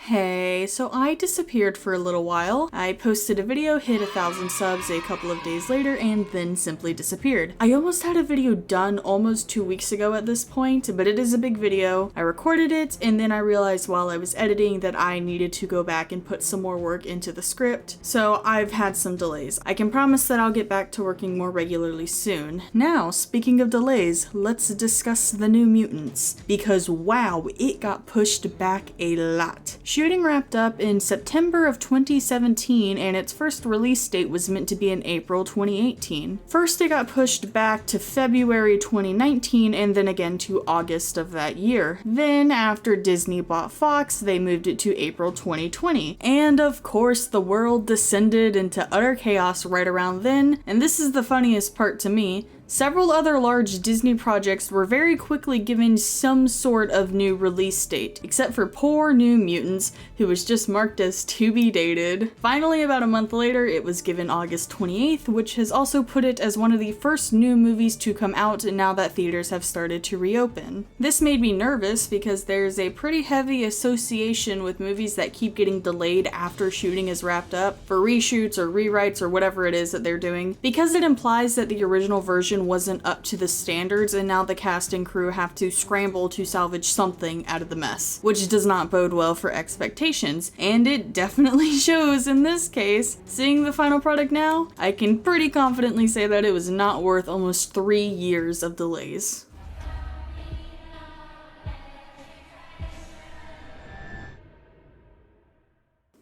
Hey, so I disappeared for a little while. I posted a video, hit 1,000 subs a couple of days later, and then simply disappeared. I almost had a video done almost 2 weeks ago at this point, but it is a big video. I recorded it, and then I realized while I was editing that I needed to go back and put some more work into the script, so I've had some delays. I can promise that I'll get back to working more regularly soon. Now, speaking of delays, let's discuss the New Mutants, because wow, it got pushed back a lot. Shooting wrapped up in September of 2017, and its first release date was meant to be in April 2018. First, it got pushed back to February 2019, and then again to August of that year. Then, after Disney bought Fox, they moved it to April 2020. And of course, the world descended into utter chaos right around then, and this is the funniest part to me. Several other large Disney projects were very quickly given some sort of new release date, except for poor New Mutants, who was just marked as to be dated. Finally, about a month later, it was given August 28th, which has also put it as one of the first new movies to come out now that theaters have started to reopen. This made me nervous because there's a pretty heavy association with movies that keep getting delayed after shooting is wrapped up, for reshoots or rewrites or whatever it is that they're doing, because it implies that the original version wasn't up to the standards and now the cast and crew have to scramble to salvage something out of the mess, which does not bode well for expectations, and it definitely shows in this case. Seeing the final product now, I can pretty confidently say that it was not worth almost 3 years of delays.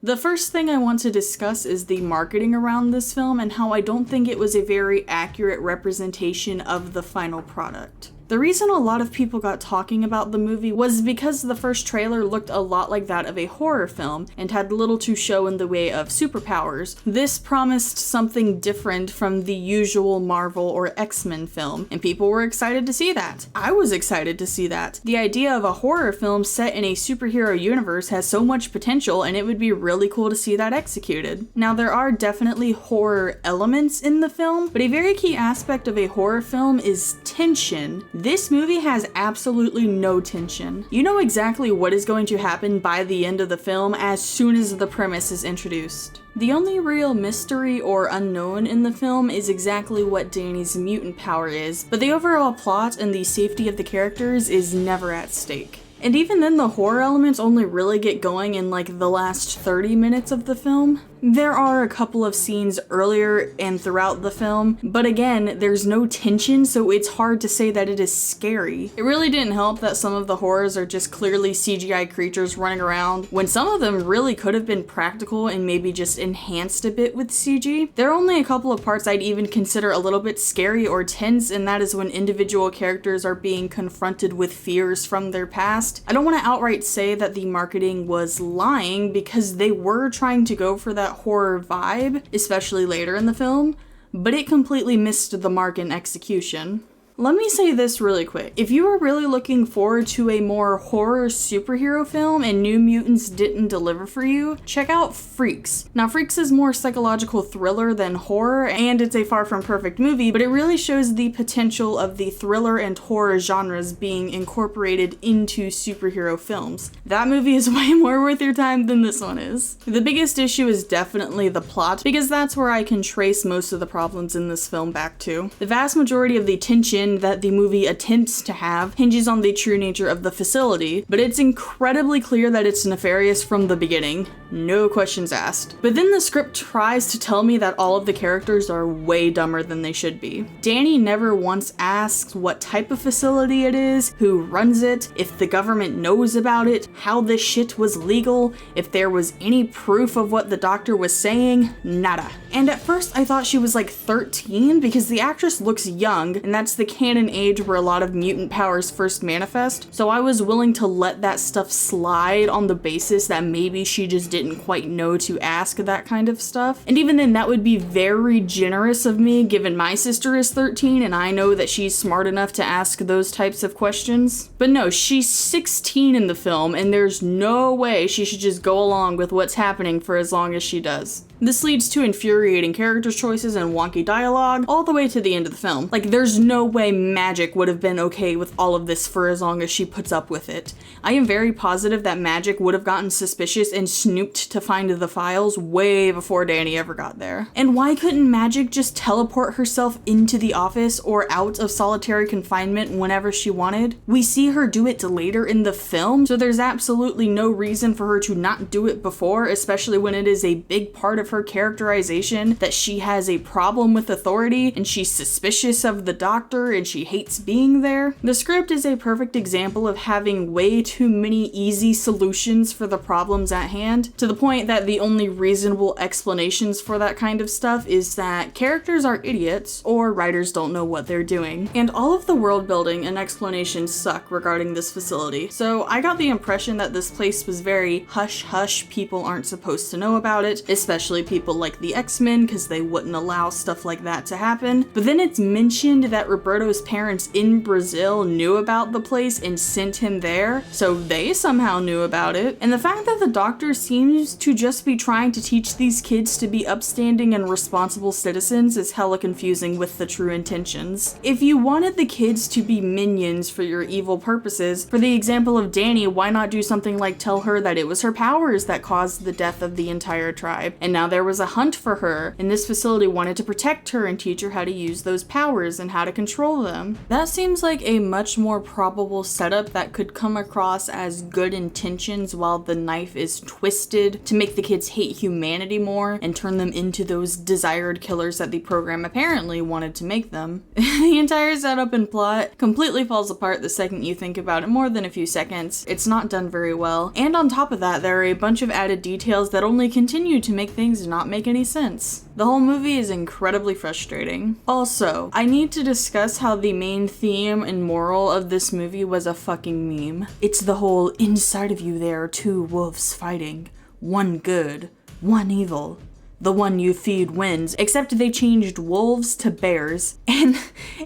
The first thing I want to discuss is the marketing around this film and how I don't think it was a very accurate representation of the final product. The reason a lot of people got talking about the movie was because the first trailer looked a lot like that of a horror film and had little to show in the way of superpowers. This promised something different from the usual Marvel or X-Men film, and people were excited to see that. I was excited to see that. The idea of a horror film set in a superhero universe has so much potential, and it would be really cool to see that executed. Now, there are definitely horror elements in the film, but a very key aspect of a horror film is tension. This movie has absolutely no tension. You know exactly what is going to happen by the end of the film as soon as the premise is introduced. The only real mystery or unknown in the film is exactly what Danny's mutant power is, but the overall plot and the safety of the characters is never at stake. And even then, the horror elements only really get going in like the last 30 minutes of the film. There are a couple of scenes earlier and throughout the film, but again, there's no tension, so it's hard to say that it is scary. It really didn't help that some of the horrors are just clearly CGI creatures running around, when some of them really could have been practical and maybe just enhanced a bit with CG. There are only a couple of parts I'd even consider a little bit scary or tense, and that is when individual characters are being confronted with fears from their past. I don't want to outright say that the marketing was lying, because they were trying to go for that horror vibe, especially later in the film, but it completely missed the mark in execution. Let me say this really quick. If you are really looking forward to a more horror superhero film and New Mutants didn't deliver for you, check out Freaks. Now, Freaks is more psychological thriller than horror, and it's a far from perfect movie, but it really shows the potential of the thriller and horror genres being incorporated into superhero films. That movie is way more worth your time than this one is. The biggest issue is definitely the plot, because that's where I can trace most of the problems in this film back to. The vast majority of the tension that the movie attempts to have hinges on the true nature of the facility, but it's incredibly clear that it's nefarious from the beginning. No questions asked. But then the script tries to tell me that all of the characters are way dumber than they should be. Danny never once asks what type of facility it is, who runs it, if the government knows about it, how this shit was legal, if there was any proof of what the doctor was saying. Nada. And at first I thought she was like 13 because the actress looks young, and that's the canon age where a lot of mutant powers first manifest, so I was willing to let that stuff slide on the basis that maybe she just didn't quite know to ask that kind of stuff. And even then, that would be very generous of me, given my sister is 13 and I know that she's smart enough to ask those types of questions. But no, she's 16 in the film, and there's no way she should just go along with what's happening for as long as she does. This leads to infuriating character choices and wonky dialogue all the way to the end of the film. Like, there's no way way Magic would have been okay with all of this for as long as she puts up with it. I am very positive that Magic would have gotten suspicious and snooped to find the files way before Danny ever got there. And why couldn't Magic just teleport herself into the office or out of solitary confinement whenever she wanted? We see her do it later in the film, so there's absolutely no reason for her to not do it before, especially when it is a big part of her characterization that she has a problem with authority and she's suspicious of the doctor and she hates being there. The script is a perfect example of having way too many easy solutions for the problems at hand, to the point that the only reasonable explanations for that kind of stuff is that characters are idiots or writers don't know what they're doing. And all of the world building and explanations suck regarding this facility. So I got the impression that this place was very hush hush, people aren't supposed to know about it, especially people like the X-Men, because they wouldn't allow stuff like that to happen. But then it's mentioned that Roberto's parents in Brazil knew about the place and sent him there, so they somehow knew about it. And the fact that the doctor seems to just be trying to teach these kids to be upstanding and responsible citizens is hella confusing with the true intentions. If you wanted the kids to be minions for your evil purposes, for the example of Danny, why not do something like tell her that it was her powers that caused the death of the entire tribe, and now there was a hunt for her, and this facility wanted to protect her and teach her how to use those powers and how to control them. That seems like a much more probable setup that could come across as good intentions while the knife is twisted to make the kids hate humanity more and turn them into those desired killers that the program apparently wanted to make them. The entire setup and plot completely falls apart the second you think about it more than a few seconds. It's not done very well, and on top of that, there are a bunch of added details that only continue to make things not make any sense. The whole movie is incredibly frustrating. Also, I need to discuss how the main theme and moral of this movie was a fucking meme. It's the whole inside of you there are two wolves fighting. One good, one evil. The one you feed wins, except they changed wolves to bears. And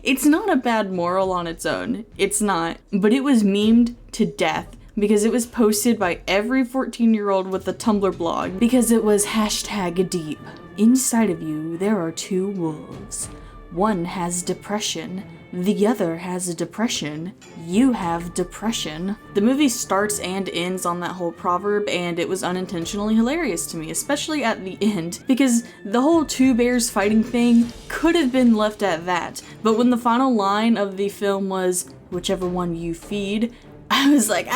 it's not a bad moral on its own. It's not. But it was memed to death because it was posted by every 14-year-old with a Tumblr blog because it was #deep. Inside of you, there are two wolves. One has depression. The other has depression. You have depression. The movie starts and ends on that whole proverb, and it was unintentionally hilarious to me, especially at the end, because the whole two bears fighting thing could have been left at that. But when the final line of the film was, whichever one you feed, I was like,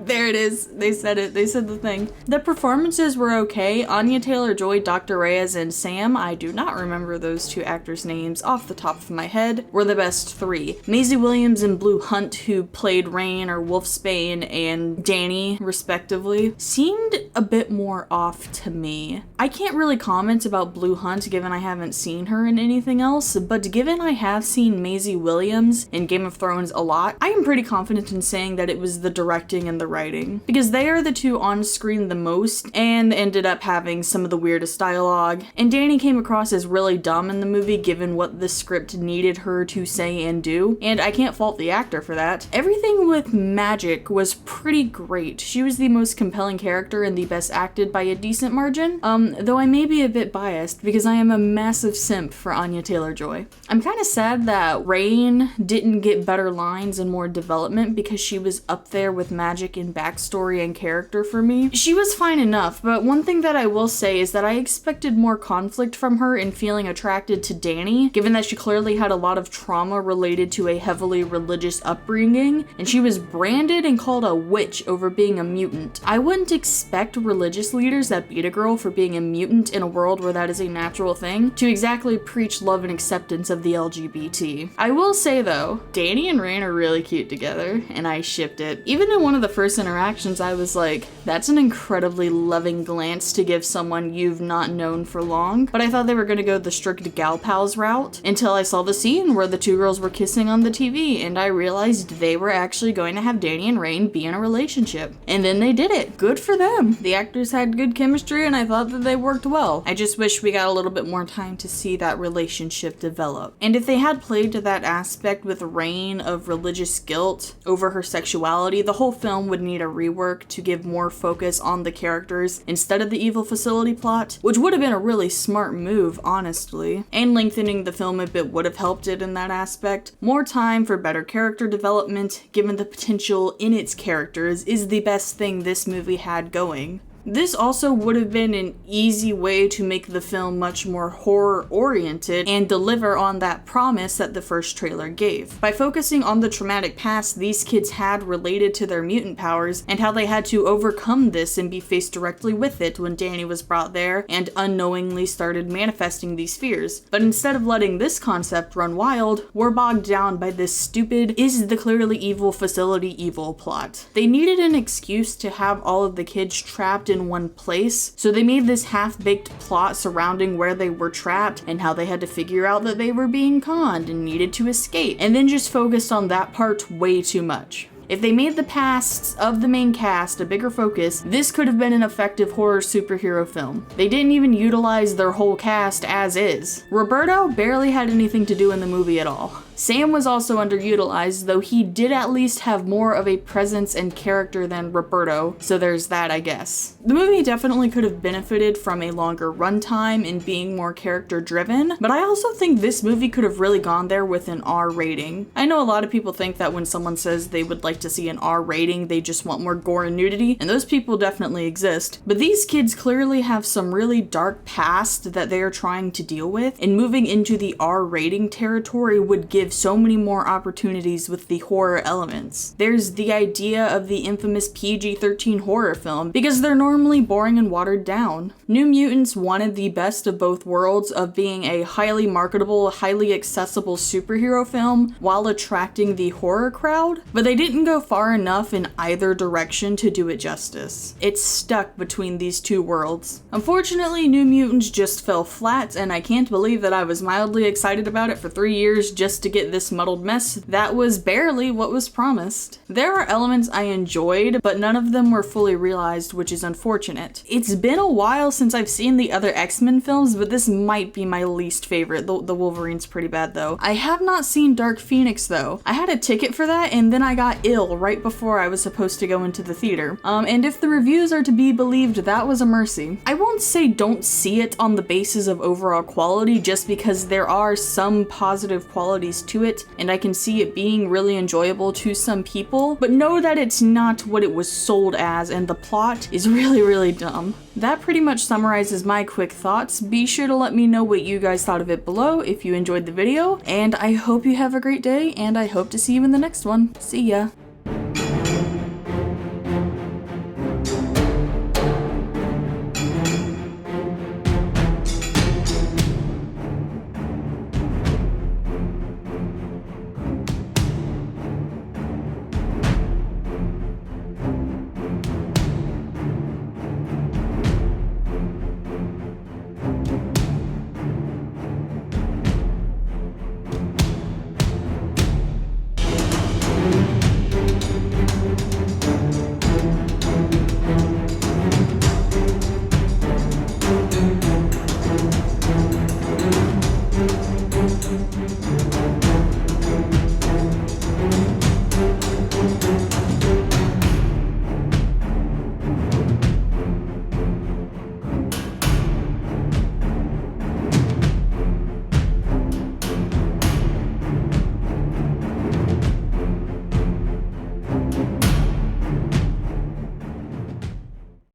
there it is. They said it. They said the thing. The performances were okay. Anya Taylor-Joy, Dr. Reyes, and Sam, I do not remember those two actors' names off the top of my head, were the best three. Maisie Williams and Blue Hunt, who played Rain or Wolfsbane and Danny, respectively, seemed a bit more off to me. I can't really comment about Blue Hunt given I haven't seen her in anything else, but given I have seen Maisie Williams in Game of Thrones a lot, I am pretty confident in saying that it was the directing and the writing, because they are the two on screen the most and ended up having some of the weirdest dialogue, and Danny came across as really dumb in the movie given what the script needed her to say and do, and I can't fault the actor for that. Everything with Magic was pretty great. She was the most compelling character and the best acted by a decent margin, though I may be a bit biased because I am a massive simp for Anya Taylor-Joy. I'm kind of sad that Rain didn't get better lines and more development because she was up there with Magic in backstory and character for me. She was fine enough, but one thing that I will say is that I expected more conflict from her in feeling attracted to Danny, given that she clearly had a lot of trauma related to a heavily religious upbringing, and she was branded and called a witch over being a mutant. I wouldn't expect religious leaders that beat a girl for being a mutant in a world where that is a natural thing to exactly preach love and acceptance of the LGBT. I will say though, Danny and Rain are really cute together, and I shipped it. Even in one of the first interactions, I was like, that's an incredibly loving glance to give someone you've not known for long, but I thought they were gonna go the strict gal pals route until I saw the scene where the two girls were kissing on the TV, and I realized they were actually going to have Danny and Rain be in a relationship. And then they did it. Good for them. The actors had good chemistry, and I thought that they worked well. I just wish we got a little bit more time to see that relationship develop. And if they had played to that aspect with Rain of religious guilt over her sexuality, the whole film would would need a rework to give more focus on the characters instead of the evil facility plot, which would have been a really smart move, honestly. And lengthening the film a bit would have helped it in that aspect. More time for better character development, given the potential in its characters, is the best thing this movie had going. This also would have been an easy way to make the film much more horror-oriented and deliver on that promise that the first trailer gave. By focusing on the traumatic past these kids had related to their mutant powers and how they had to overcome this and be faced directly with it when Danny was brought there and unknowingly started manifesting these fears. But instead of letting this concept run wild, we're bogged down by this stupid, is the clearly evil facility evil plot. They needed an excuse to have all of the kids trapped in one place, so they made this half-baked plot surrounding where they were trapped and how they had to figure out that they were being conned and needed to escape, and then just focused on that part way too much. If they made the pasts of the main cast a bigger focus, this could have been an effective horror superhero film. They didn't even utilize their whole cast as is. Roberto barely had anything to do in the movie at all. Sam was also underutilized, though he did at least have more of a presence and character than Roberto, so there's that, I guess. The movie definitely could have benefited from a longer runtime and being more character driven, but I also think this movie could have really gone there with an R rating. I know a lot of people think that when someone says they would like to see an R rating, they just want more gore and nudity, and those people definitely exist. But these kids clearly have some really dark past that they are trying to deal with, and moving into the R rating territory would give so many more opportunities with the horror elements. There's the idea of the infamous PG-13 horror film, because they're normally boring and watered down. New Mutants wanted the best of both worlds of being a highly marketable, highly accessible superhero film while attracting the horror crowd, but they didn't go far enough in either direction to do it justice. It's stuck between these two worlds. Unfortunately, New Mutants just fell flat, and I can't believe that I was mildly excited about it for 3 years just to get this muddled mess that was barely what was promised. There are elements I enjoyed, but none of them were fully realized, which is unfortunate. It's been a while since I've seen the other X-Men films, but this might be my least favorite. The Wolverine's pretty bad though. I have not seen Dark Phoenix though. I had a ticket for that and then I got ill right before I was supposed to go into the theater. And if the reviews are to be believed, that was a mercy. I won't say don't see it on the basis of overall quality, just because there are some positive qualities to it, and I can see it being really enjoyable to some people, but know that it's not what it was sold as, and the plot is really, really dumb. That pretty much summarizes my quick thoughts. Be sure to let me know what you guys thought of it below if you enjoyed the video, and I hope you have a great day, and I hope to see you in the next one. See ya!